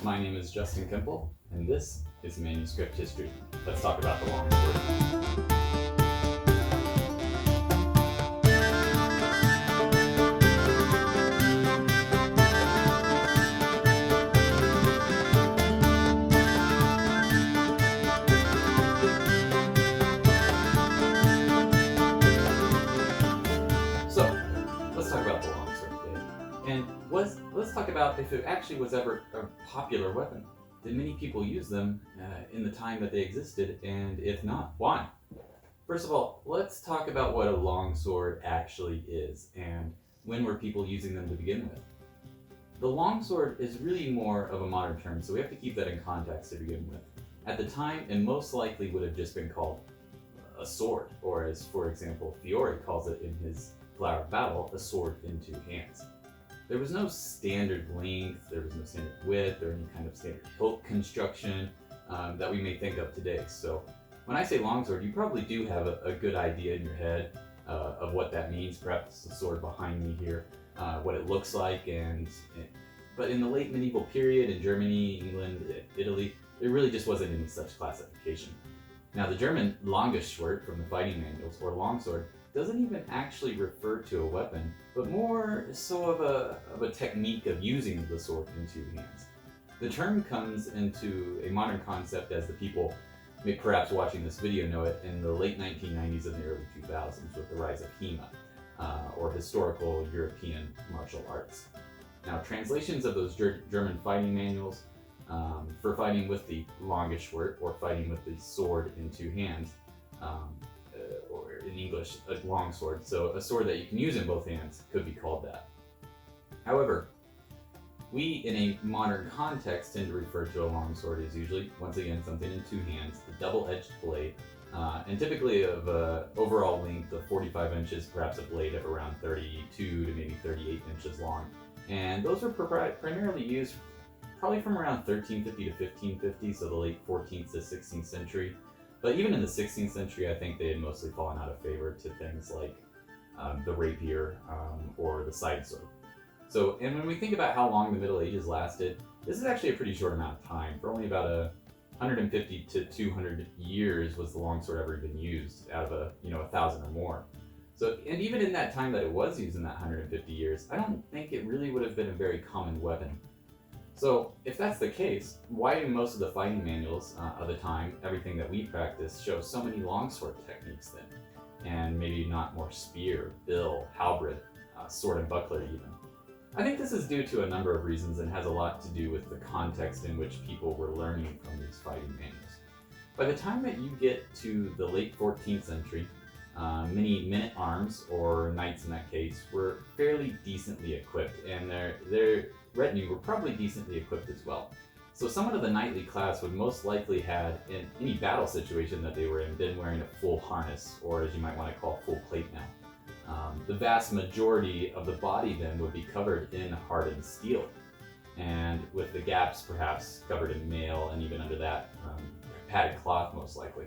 My name is Justin Kimple, and this is Manuscript History. Let's talk about the longsword. So, let's talk about the longsword today. And let's talk about if it actually was ever a popular weapon. Did many people use them in the time that they existed? And if not, why? First of all, let's talk about what a longsword actually is and when were people using them to begin with. The longsword is really more of a modern term, so we have to keep that in context to begin with. At the time, it most likely would have just been called a sword, or as, for example, Fiore calls it in his Flower of Battle, a sword in two hands. There was no standard length, there was no standard width, or any kind of standard hilt construction that we may think of today. So when I say longsword, you probably do have a good idea in your head of what that means. Perhaps the sword behind me here, what it looks like, but in the late medieval period in Germany, England, Italy, there really just wasn't any such classification. Now the German Langschwert from the fighting manuals, or longsword, doesn't even actually refer to a weapon, but more so of a technique of using the sword in two hands. The term comes into a modern concept as the people, perhaps watching this video, know it in the late 1990s and the early 2000s with the rise of HEMA, or historical European martial arts. Now translations of those German fighting manuals for fighting with the Langschwert, or fighting with the sword in two hands, or in English, a longsword, so a sword that you can use in both hands, could be called that. However, we in a modern context tend to refer to a longsword as usually, once again, something in two hands, a double-edged blade, and typically of an overall length of 45 inches, perhaps a blade of around 32 to maybe 38 inches long. And those were primarily used probably from around 1350 to 1550, so the late 14th to 16th century. But even in the 16th century, I think they had mostly fallen out of favor to things like the rapier or the side sword. So, and when we think about how long the Middle Ages lasted, this is actually a pretty short amount of time. For only about 150 to 200 years was the longsword ever even used out of 1,000 or more. So, and even in that time that it was used in that 150 years, I don't think it really would have been a very common weapon. So, if that's the case, why do most of the fighting manuals of the time, everything that we practice, show so many longsword techniques then? And maybe not more spear, bill, halberd, sword and buckler even. I think this is due to a number of reasons and has a lot to do with the context in which people were learning from these fighting manuals. By the time that you get to the late 14th century, many men-at-arms, or knights in that case, were fairly decently equipped, and their retinue were probably decently equipped as well. So someone of the knightly class would most likely have, in any battle situation that they were in, been wearing a full harness, or as you might want to call, full plate now. The vast majority of the body then would be covered in hardened steel, and with the gaps perhaps covered in mail, and even under that, padded cloth most likely.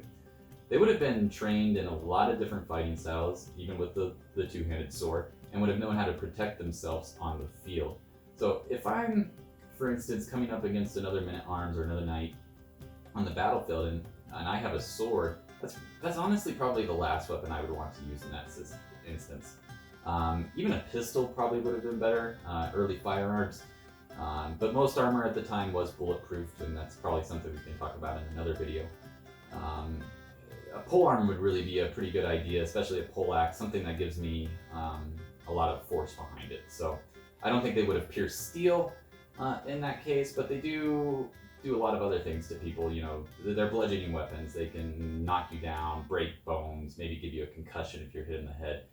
They would have been trained in a lot of different fighting styles, even with the two-handed sword, and would have known how to protect themselves on the field. So if I'm, for instance, coming up against another man-at-arms or another knight on the battlefield, and I have a sword, that's honestly probably the last weapon I would want to use in that instance. Even a pistol probably would have been better, early firearms, but most armor at the time was bulletproof, and that's probably something we can talk about in another video. A polearm would really be a pretty good idea, especially a poleaxe, something that gives me a lot of force behind it. So I don't think they would have pierced steel in that case, but they do a lot of other things to people. They're bludgeoning weapons. They can knock you down, break bones, maybe give you a concussion if you're hit in the head.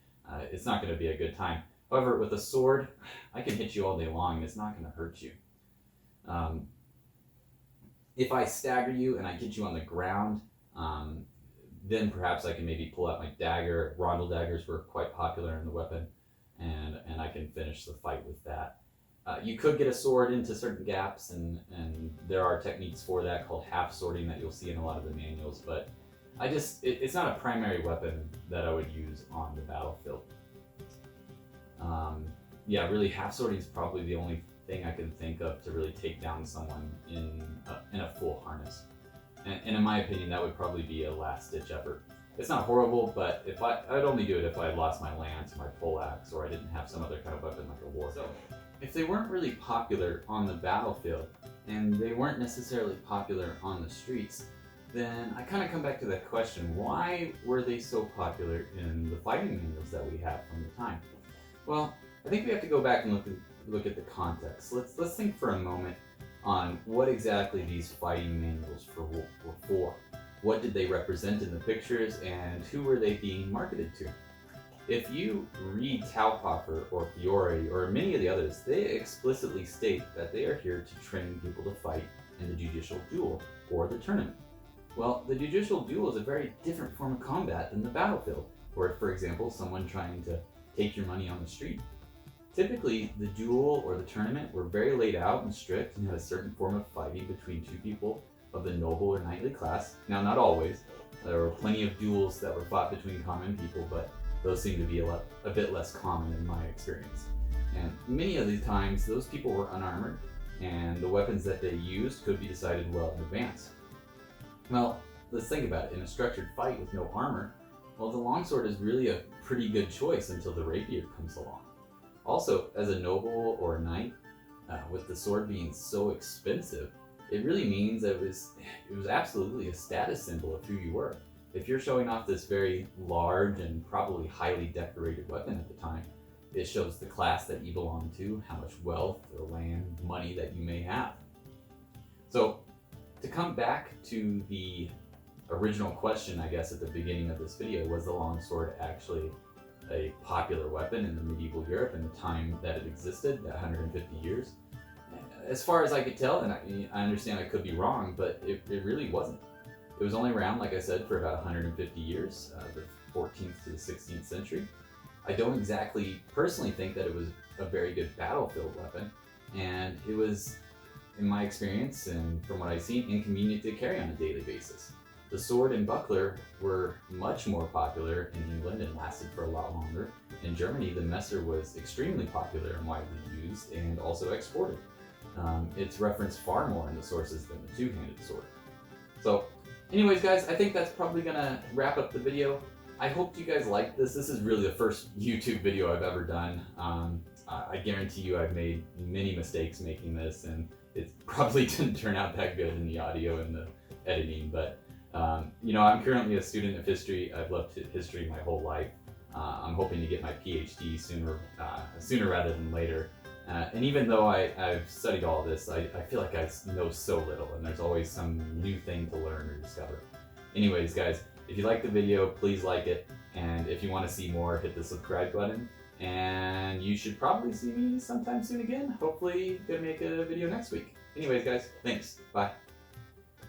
It's not going to be a good time. However, with a sword, I can hit you all day long and it's not going to hurt you. If I stagger you and I get you on the ground, then perhaps I can maybe pull out my dagger. Rondel daggers were quite popular in the weapon, and I can finish the fight with that. You could get a sword into certain gaps, and there are techniques for that called half swording that you'll see in a lot of the manuals, but it's not a primary weapon that I would use on the battlefield. Really half swording is probably the only thing I can think of to really take down someone in a full harness. And in my opinion, that would probably be a last-ditch effort. It's not horrible, but I'd only do it if I had lost my lance or my poleaxe, or I didn't have some other kind of weapon like a war. So, if they weren't really popular on the battlefield, and they weren't necessarily popular on the streets, then I kind of come back to that question: why were they so popular in the fighting manuals that we have from the time? Well, I think we have to go back and look at the context. Let's think for a moment on what exactly these fighting manuals were for. What did they represent in the pictures, and who were they being marketed to? If you read Taupoffer or Fiore or many of the others, they explicitly state that they are here to train people to fight in the judicial duel or the tournament. Well, the judicial duel is a very different form of combat than the battlefield, or for example, someone trying to take your money on the street. Typically, the duel or the tournament were very laid out and strict and had a certain form of fighting between two people of the noble or knightly class. Now, not always. There were plenty of duels that were fought between common people, but those seem to be a bit less common in my experience. And many of the times, those people were unarmored, and the weapons that they used could be decided well in advance. Well, let's think about it. In a structured fight with no armor, well, the longsword is really a pretty good choice until the rapier comes along. Also, as a noble or a knight, with the sword being so expensive, it really means that it was absolutely a status symbol of who you were. If you're showing off this very large and probably highly decorated weapon at the time, it shows the class that you belong to, how much wealth or land, money that you may have. So, to come back to the original question, I guess, at the beginning of this video, was the longsword actually a popular weapon in the medieval Europe in the time that it existed, that 150 years? As far as I could tell, and I understand I could be wrong, but it really wasn't. It was only around, like I said, for about 150 years, the 14th to the 16th century. I don't exactly personally think that it was a very good battlefield weapon, and it was, in my experience and from what I've seen, inconvenient to carry on a daily basis. The sword and buckler were much more popular in England and lasted for a lot longer. In Germany, the messer was extremely popular and widely used and also exported. It's referenced far more in the sources than the two-handed sword. So, anyways guys, I think that's probably gonna wrap up the video. I hope you guys liked this. This is really the first YouTube video I've ever done. I guarantee you I've made many mistakes making this, and it probably didn't turn out that good in the audio and the editing, but I'm currently a student of history. I've loved history my whole life. I'm hoping to get my PhD sooner rather than later. And even though I've studied all this, I feel like I know so little, and there's always some new thing to learn or discover. Anyways, guys, if you liked the video, please like it, and if you want to see more, hit the subscribe button, and you should probably see me sometime soon again. Hopefully, gonna make a video next week. Anyways, guys, thanks. Bye.